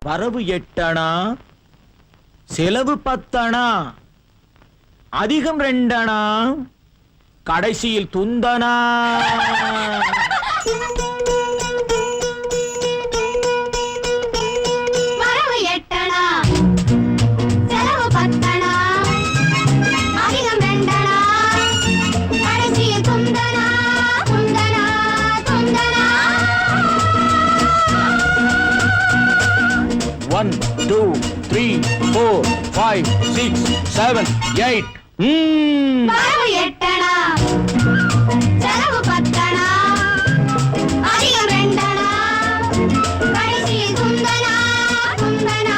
வரவு 8 அணா, செலவு 10 அணா, அதிகம் 2 அணா, கடைசியில் துந்தனா. வரவு 8 அணா, செலவு 10 அணா, அதிகம் 2 அணா, கடைசியில் துந்தனா, துந்தனா, துந்தனா. 1 2 3 4 5 6 7 8. வரவு 8 அணா, செலவு 10 அணா, அதிகம் 2 அணா, கடைசியில் துந்தனா, துந்தனா,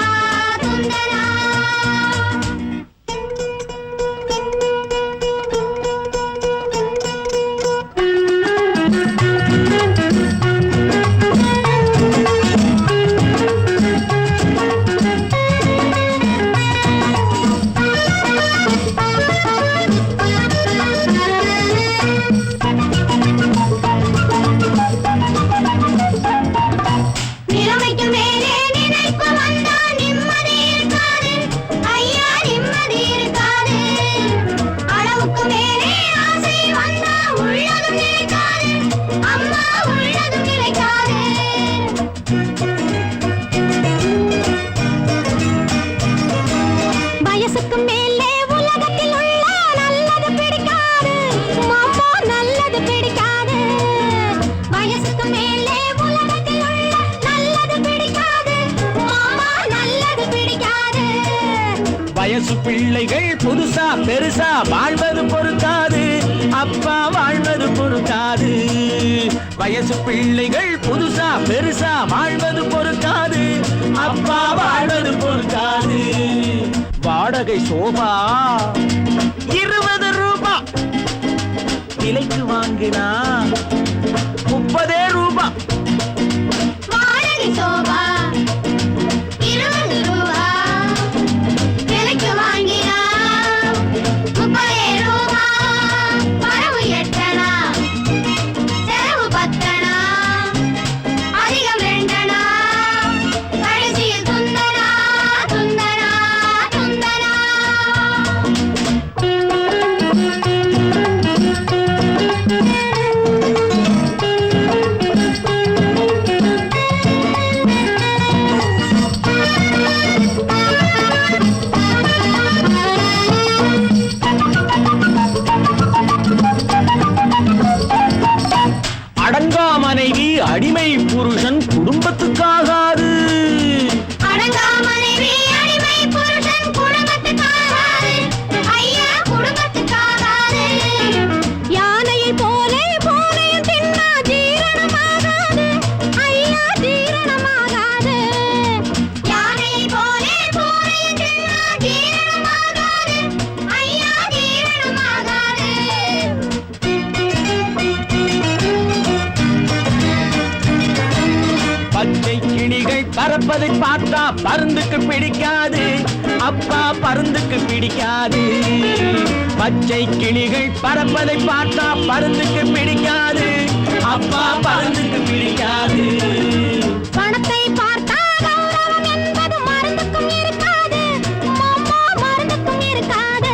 துந்தனா. நிலைமைக்கு மேலே நினைப்பு வந்தால் நிம்மதி இருக்காது, ஐயா நிம்மதி இருக்காது. அளவுக்கு மேலே ஆசை வந்தால் உள்ளதும் நிலைக்காது, அம்மா உள்ளதும் நிலைக்காது. வயசுக்கு மேலே உலகத்தில் உள்ள நல்லது பிடிக்காது, மாமா நல்லது பிடிக்காது. வயசுக்கு மேலே உலகத்தில் உள்ள நல்லது பிடிக்காது, மாமா நல்லது பிடிக்காது. வயசு பிள்ளைகள் புதுசா பெருசா வாழ்வது பொறுக்காது, அப்பா வாழ்வது பொறுக்காது. வயசு பிள்ளைகள் புதுசா பெருசா வாழ்வது பொறுக்காது, அப்பா வாழ்வது பொறுக்காது. வாடகை சோபா 20 ரூபாய், விலைக்கு வாங்கினா 30 ரூபாய். வாடகை சோபா 20 ரூபா, விலைக்கு வாங்கினா 30 ரூபா. வரவு 8 அணா, செலவு 10 அணா, அதிகம் 2 அணா, கடைசியில் துந்தனா, துந்தனா, துந்தனா. அடங்கா மனைவி அடிமை புருஷன் குடும்பத்துக்காகாது. அடங்கா மனைவி அடிமை புருஷன் குடும்பத்துக்காகாது, ஐயா குடும்பத்துக்காகாது. யானையை போலே பூனையும் தின்னா ஜீரணமாகாது, ஐயா ஜீரணமாகாது. யானையை போலே பூனையும் தின்னா ஜீரணமாகாது, ஐயா ஜீரணமாகாது. பச்சை கிளிகள் பறப்பதை பார்த்தா பருந்துக்கு பிடிக்காது, அப்பா பருந்துக்கு பிடிக்காது. பச்சை கிளிகள் பறப்பதை பார்த்தா பருந்துக்கு பிடிக்காது, அப்பா பருந்துக்கு பிடிக்காது. பணத்தை பார்த்தா கௌரவம் என்பது மருந்துக்கும் இருக்காது, மாமா மருந்துக்கும் இருக்காது.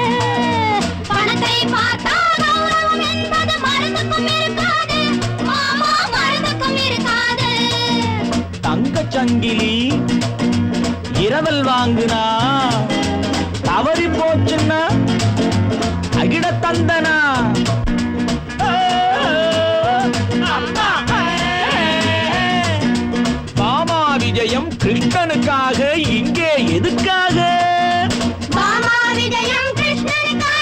பணத்தை பார்த்தா கௌரவம் என்பது மருந்துக்கும் இருக்காது, மாமா மருந்துக்கும் இருக்காது. தங்கச் சங்கிலி இரவல் வாங்குனா தவறி போச்சுன்னா அகிட தந்தனா. மாமா விஜயம் கிருஷ்ணனுக்காக, இங்கே எதுக்காக? மாமா விஜயம் கிருஷ்ணனுக்காக,